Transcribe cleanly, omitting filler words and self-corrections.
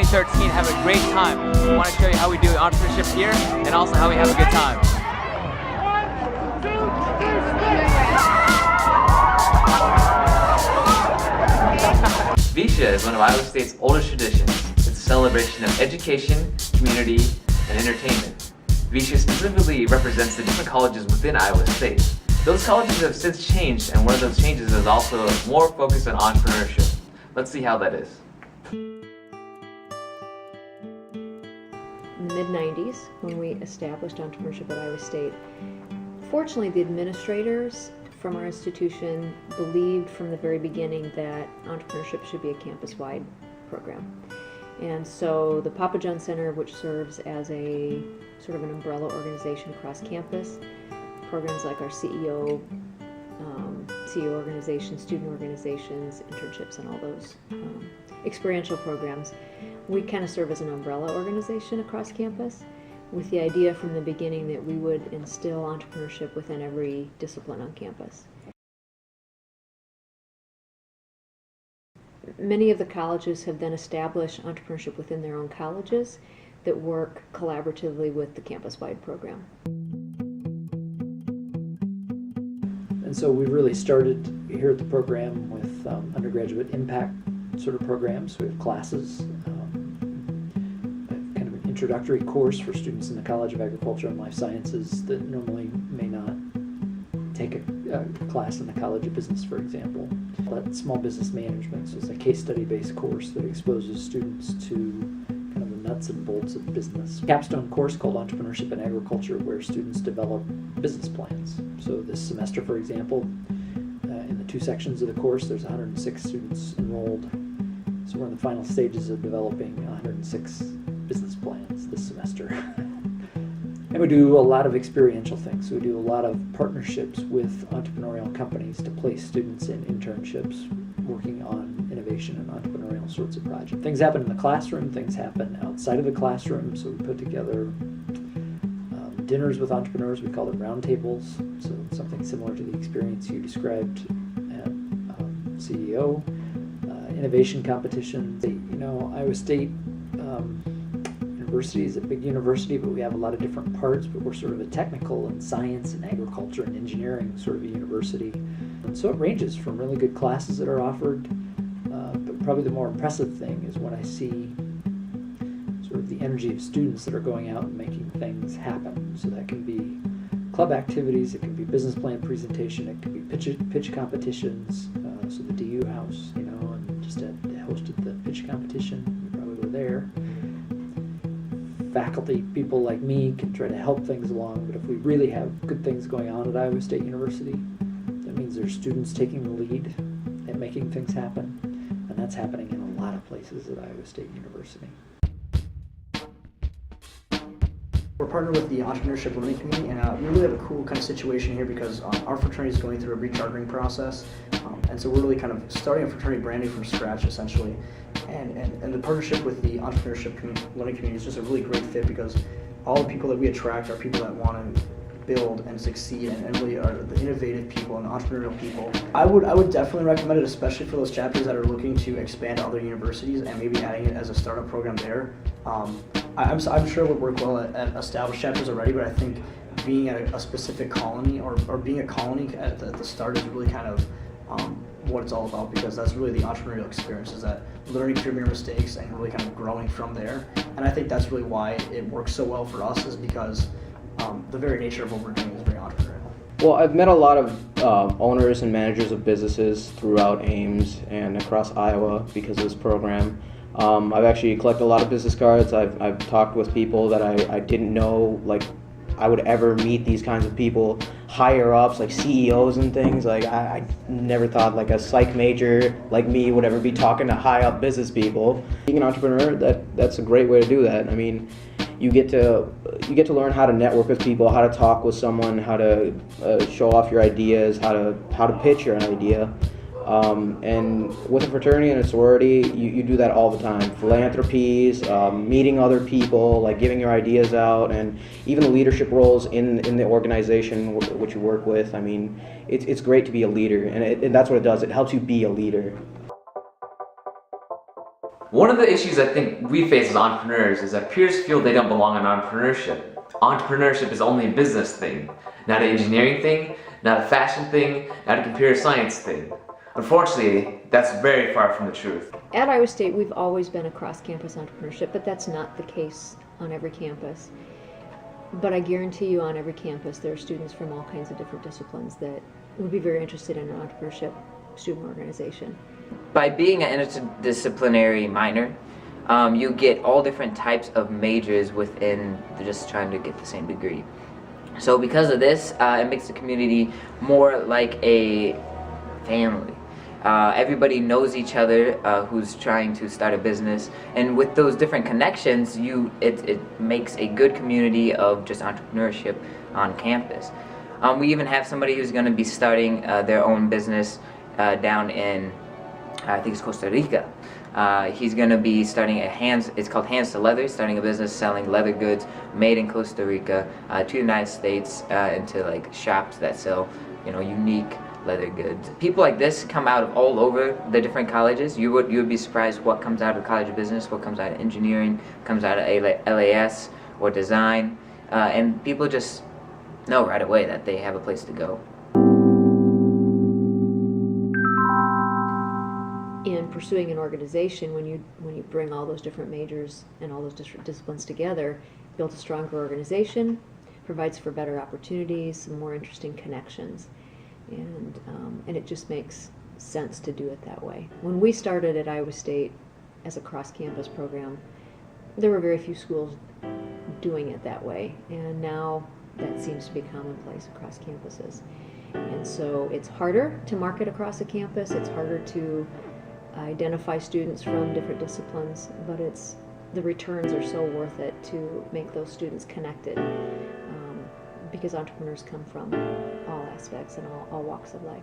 2013 have a great time. We want to show you how we do entrepreneurship here and also how we have a good time. VISHA is one of Iowa State's oldest traditions. It's a celebration of education, community, and entertainment. VISHA specifically represents the different colleges within Iowa State. Those colleges have since changed, and one of those changes is also more focused on entrepreneurship. Let's see how that is. In the mid-90s, when we established entrepreneurship at Iowa State, fortunately the administrators from our institution believed from the very beginning that entrepreneurship should be a campus-wide program. And so the Papa John Center, which serves as a sort of an umbrella organization across campus, programs like our CEO organizations, student organizations, internships, and all those experiential programs, we kind of serve as an umbrella organization across campus, with the idea from the beginning that we would instill entrepreneurship within every discipline on campus. Many of the colleges have then established entrepreneurship within their own colleges that work collaboratively with the campus-wide program. And so we really started here at the program with undergraduate impact sort of programs. We have classes, kind of an introductory course for students in the College of Agriculture and Life Sciences that normally may not take a class in the College of Business, for example. But small business management, so it's a case study based course that exposes students to kind of the nuts and bolts of business. Capstone course called Entrepreneurship in Agriculture, where students develop business plans. So this semester, for example, in the two sections of the course, there's 106 students enrolled. So we're in the final stages of developing 106 business plans this semester. And we do a lot of experiential things. We do a lot of partnerships with entrepreneurial companies to place students in internships working on innovation and entrepreneurial sorts of projects. Things happen in the classroom, things happen outside of the classroom, so we put together dinners with entrepreneurs. We call them roundtables, so something similar to the experience you described at CEO. Innovation competitions. Iowa State University is a big university, but we have a lot of different parts, but we're sort of a technical and science and agriculture and engineering sort of a university. And so it ranges from really good classes that are offered, but probably the more impressive thing is when I see sort of the energy of students that are going out and making things happen. So that can be club activities, it can be business plan presentation, it can be pitch competitions. So the DU house, and just hosted the pitch competition. You probably were there. Faculty, people like me, can try to help things along, but if we really have good things going on at Iowa State University, that means there's students taking the lead at making things happen, and that's happening in a lot of places at Iowa State University. We're partnered with the Entrepreneurship Learning Community, and we really have a cool kind of situation here because our fraternity is going through a rechartering process, and so we're really kind of starting a fraternity branding from scratch, essentially. And the partnership with the Entrepreneurship Learning Community is just a really great fit because all the people that we attract are people that want to build and succeed and really are the innovative people and the entrepreneurial people. I would definitely recommend it, especially for those chapters that are looking to expand to other universities and maybe adding it as a startup program there. I'm sure it would work well at established chapters already, but I think being at a specific colony or being a colony at the start is really kind of what it's all about, because that's really the entrepreneurial experience, is that learning from your mistakes and really kind of growing from there. And I think that's really why it works so well for us, is because the very nature of what we're doing is very entrepreneurial. Well, I've met a lot of owners and managers of businesses throughout Ames and across Iowa because of this program. I've actually collected a lot of business cards. I've talked with people that I didn't know, like, I would ever meet these kinds of people, higher ups, like CEOs and things. Like I never thought like a psych major like me would ever be talking to high up business people. Being an entrepreneur, that's a great way to do that. I mean, you get to learn how to network with people, how to talk with someone, how to show off your ideas, how to pitch your idea. And with a fraternity and a sorority, you do that all the time. Philanthropies, meeting other people, like giving your ideas out, and even the leadership roles in the organization which you work with. I mean, it's great to be a leader, and that's what it does. It helps you be a leader. One of the issues I think we face as entrepreneurs is that peers feel they don't belong in entrepreneurship. Entrepreneurship is only a business thing, not an engineering thing, not a fashion thing, not a computer science thing. Unfortunately, that's very far from the truth. At Iowa State, we've always been a cross-campus entrepreneurship, but that's not the case on every campus. But I guarantee you on every campus there are students from all kinds of different disciplines that would be very interested in an entrepreneurship student organization. By being an interdisciplinary minor, you get all different types of majors within just trying to get the same degree. So because of this, it makes the community more like a family. Everybody knows each other who's trying to start a business, and with those different connections, it makes a good community of just entrepreneurship on campus. We even have somebody who's going to be starting their own business down in, I think it's Costa Rica. He's going to be starting it's called Hands to Leather, starting a business selling leather goods made in Costa Rica to the United States, into like shops that sell, unique leather goods. People like this come out of all over the different colleges. You would be surprised what comes out of College of Business, what comes out of engineering, comes out of LAS or design, and people just know right away that they have a place to go. In pursuing an organization, when you bring all those different majors and all those different disciplines together, builds a stronger organization, provides for better opportunities, some more interesting connections. And it just makes sense to do it that way. When we started at Iowa State as a cross-campus program, there were very few schools doing it that way, and now that seems to be commonplace across campuses. And so it's harder to market across a campus, it's harder to identify students from different disciplines, but the returns are so worth it to make those students connected, because entrepreneurs come from all aspects and all walks of life.